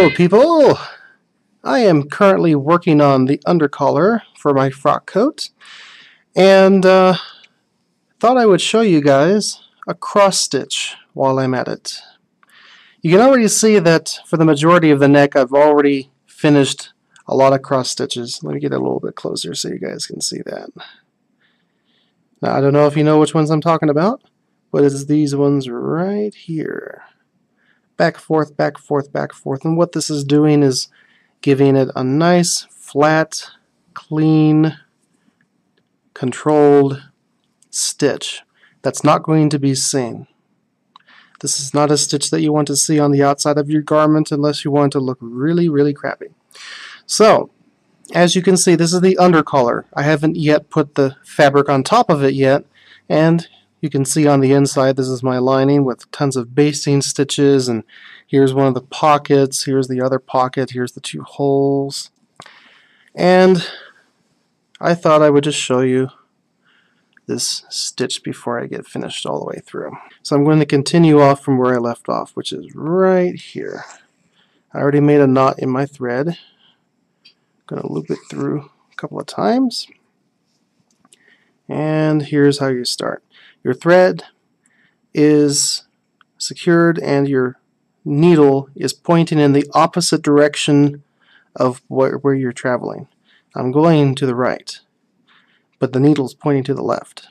Hello people! I am currently working on the undercollar for my frock coat, and thought I would show you guys a cross stitch while I'm at it. You can already see that for the majority of the neck I've already finished a lot of cross stitches. Let me get a little bit closer so you guys can see that. Now I don't know if you know which ones I'm talking about, but it's these ones right here. Back, forth, back, forth, back, forth. And what this is doing is giving it a nice, flat, clean, controlled stitch that's not going to be seen. This is not a stitch that you want to see on the outside of your garment unless you want it to look really, really crappy. So, as you can see, this is the undercollar. I haven't yet put the fabric on top of it yet, and you can see on the inside this is my lining with tons of basting stitches, and here's one of the pockets, here's the other pocket, here's the two holes. And I thought I would just show you this stitch before I get finished all the way through. So I'm going to continue off from where I left off, which is right here. I already made a knot in my thread. I'm going to loop it through a couple of times. And here's how you start. Your thread is secured and your needle is pointing in the opposite direction of where you're traveling. I'm going to the right, but the needle's pointing to the left.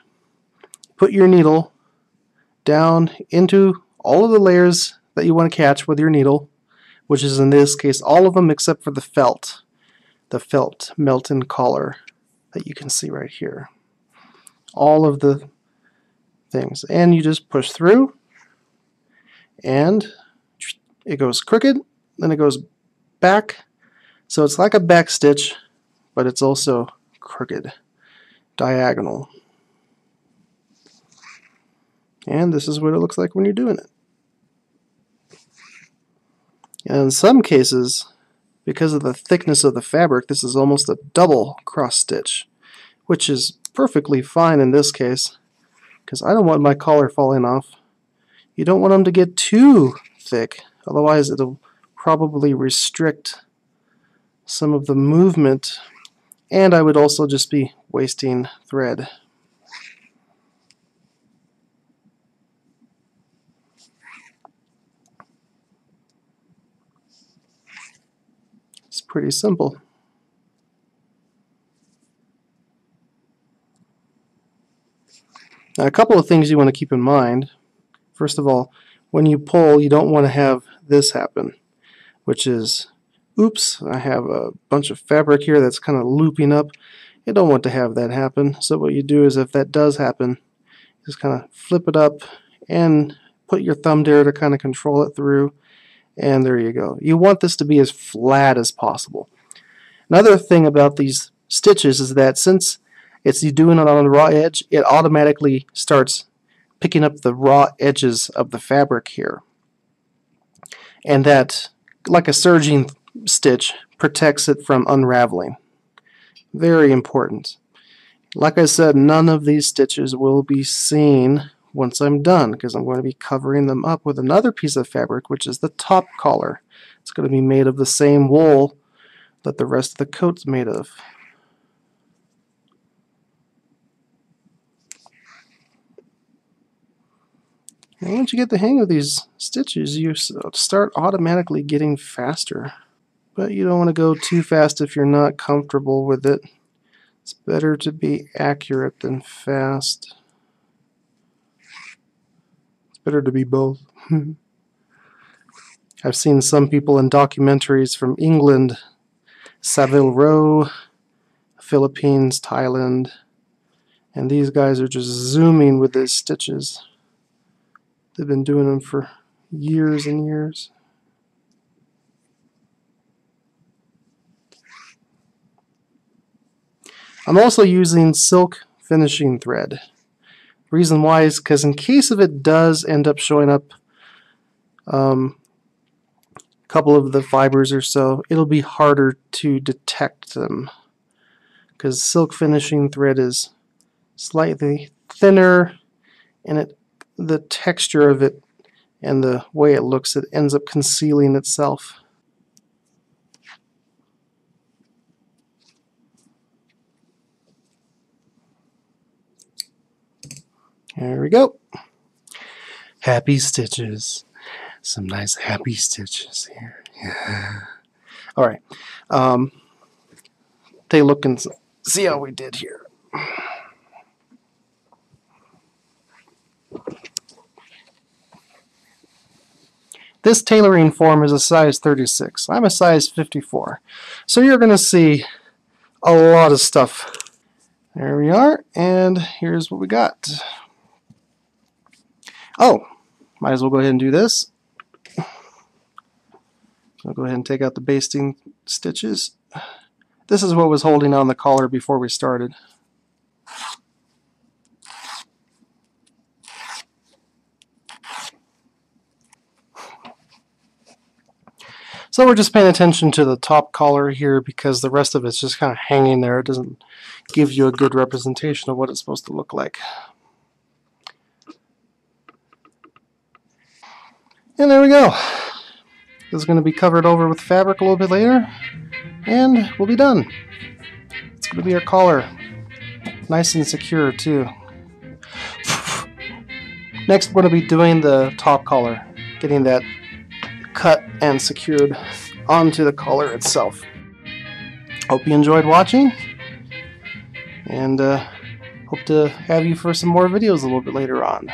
Put your needle down into all of the layers that you want to catch with your needle, which is in this case all of them except for the felt melt-in collar that you can see right here. All of the things, and you just push through, and it goes crooked, then it goes back, so it's like a back stitch, but it's also crooked, diagonal. And this is what it looks like when you're doing it. And in some cases, because of the thickness of the fabric, this is almost a double cross stitch, which is perfectly fine in this case, because I don't want my collar falling off. You don't want them to get too thick, otherwise it'll probably restrict some of the movement, and I would also just be wasting thread. It's pretty simple. Now, a couple of things you want to keep in mind. First of all, when you pull, you don't want to have this happen, which is, oops, I have a bunch of fabric here that's kind of looping up. You don't want to have that happen. So what you do is, if that does happen, just kind of flip it up and put your thumb there to kind of control it through, and there you go. You want this to be as flat as possible. Another thing about these stitches is that since you're doing it on the raw edge, it automatically starts picking up the raw edges of the fabric here. And that, like a serging stitch, protects it from unraveling. Very important. Like I said, none of these stitches will be seen once I'm done, because I'm going to be covering them up with another piece of fabric, which is the top collar. It's going to be made of the same wool that the rest of the coat's made of. And once you get the hang of these stitches, you start automatically getting faster. But you don't want to go too fast if you're not comfortable with it. It's better to be accurate than fast. It's better to be both. I've seen some people in documentaries from England, Savile Row, Philippines, Thailand, and these guys are just zooming with these stitches. They've been doing them for years and years. I'm also using silk finishing thread. The reason why is because in case if it does end up showing up a couple of the fibers or so, it'll be harder to detect them, because silk finishing thread is slightly thinner, and the texture of it and the way it looks, it ends up concealing itself. There we go. Happy stitches. Some nice happy stitches here. Yeah. All right. Take a look and see how we did here. This tailoring form is a size 36. I'm a size 54. So you're going to see a lot of stuff. There we are, and here's what we got. Oh, might as well go ahead and do this. I'll go ahead and take out the basting stitches. This is what was holding on the collar before we started. So we're just paying attention to the top collar here because the rest of it's just kind of hanging there. It doesn't give you a good representation of what it's supposed to look like. And there we go. This is going to be covered over with fabric a little bit later, and we'll be done. It's going to be our collar. Nice and secure too. Next we're going to be doing the top collar, getting that cut and secured onto the collar itself. Hope you enjoyed watching, and hope to have you for some more videos a little bit later on.